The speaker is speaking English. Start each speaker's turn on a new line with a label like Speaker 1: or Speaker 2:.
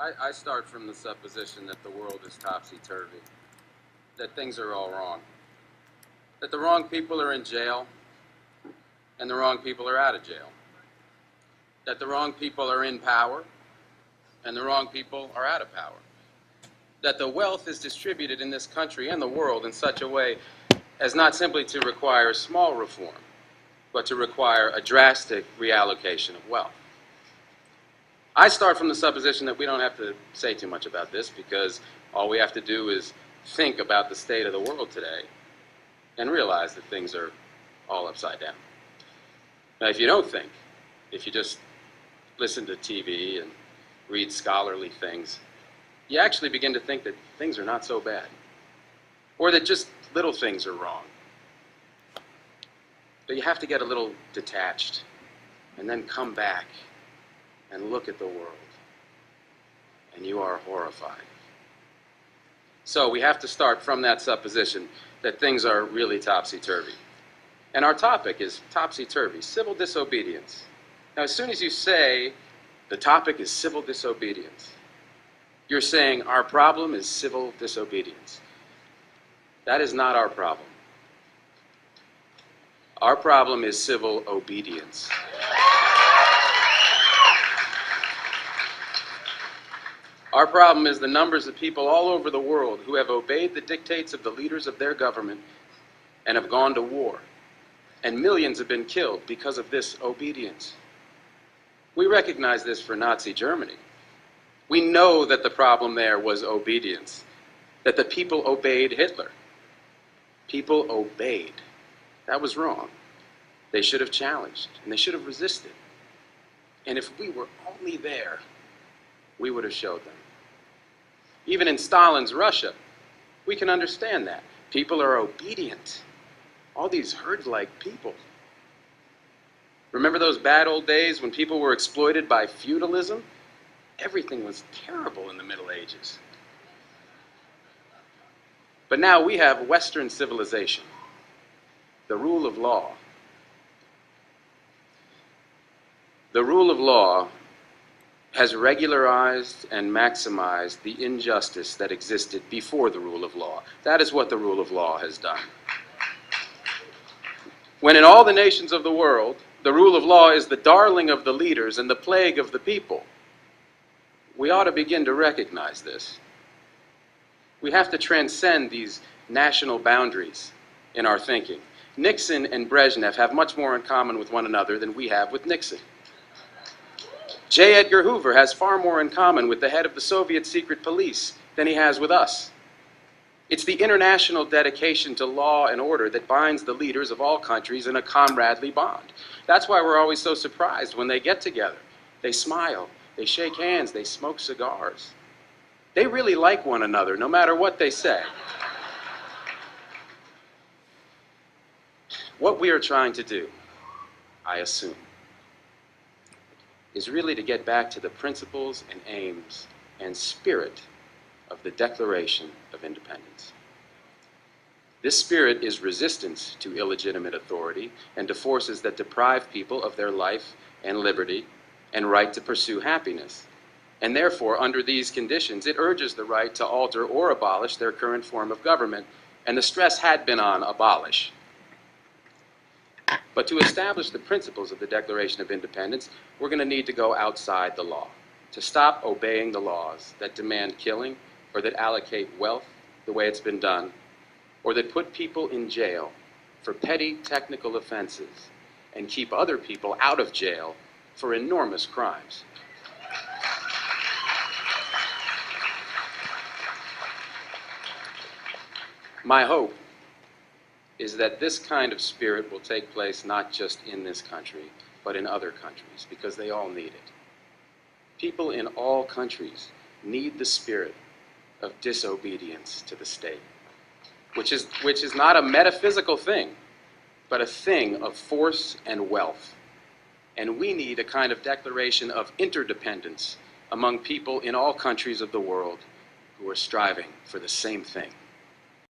Speaker 1: I start from the supposition that the world is topsy-turvy, that things are all wrong, that the wrong people are in jail and the wrong people are out of jail, that the wrong people are in power and the wrong people are out of power, that the wealth is distributed in this country and the world in such a way as not simply to require small reform, but to require a drastic reallocation of wealth. I start from the supposition that we don't have to say too much about this because all we have to do is think about the state of the world today and realize that things are all upside down. Now, if you don't think, if you just listen to TV and read scholarly things, you actually begin to think that things are not so bad, or that just little things are wrong. But you have to get a little detached and then come back and look at the world, and you are horrified. So we have to start from that supposition that things are really topsy-turvy. And our topic is topsy-turvy, civil disobedience. Now, as soon as you say the topic is civil disobedience, you're saying our problem is civil disobedience. That is not our problem. Our problem is civil obedience. Our problem is the numbers of people all over the world who have obeyed the dictates of the leaders of their government and have gone to war. And millions have been killed because of this obedience. We recognize this for Nazi Germany. We know that the problem there was obedience, that the people obeyed Hitler. People obeyed. That was wrong. They should have challenged, and they should have resisted. And if we were only there, we would have showed them. Even in Stalin's Russia, we can understand that. People are obedient. All these herd-like people. Remember those bad old days when people were exploited by feudalism? Everything was terrible in the Middle Ages. But now we have Western civilization, the rule of law. The rule of law has regularized and maximized the injustice that existed before the rule of law. That is what the rule of law has done. When in all the nations of the world, the rule of law is the darling of the leaders and the plague of the people, we ought to begin to recognize this. We have to transcend these national boundaries in our thinking. Nixon and Brezhnev have much more in common with one another than we have with Nixon. J. Edgar Hoover has far more in common with the head of the Soviet secret police than he has with us. It's the international dedication to law and order that binds the leaders of all countries in a comradely bond. That's why we're always so surprised when they get together. They smile, they shake hands, they smoke cigars. They really like one another, no matter what they say. What we are trying to do, I assume, is really to get back to the principles and aims and spirit of the Declaration of Independence. This spirit is resistance to illegitimate authority and to forces that deprive people of their life and liberty and right to pursue happiness. And therefore, under these conditions, it urges the right to alter or abolish their current form of government, and the stress had been on abolish. But to establish the principles of the Declaration of Independence, we're going to need to go outside the law, to stop obeying the laws that demand killing or that allocate wealth the way it's been done, or that put people in jail for petty technical offenses and keep other people out of jail for enormous crimes. My hope is that this kind of spirit will take place not just in this country, but in other countries, because they all need it. People in all countries need the spirit of disobedience to the state, which is not a metaphysical thing, but a thing of force and wealth. And we need a kind of declaration of interdependence among people in all countries of the world who are striving for the same thing.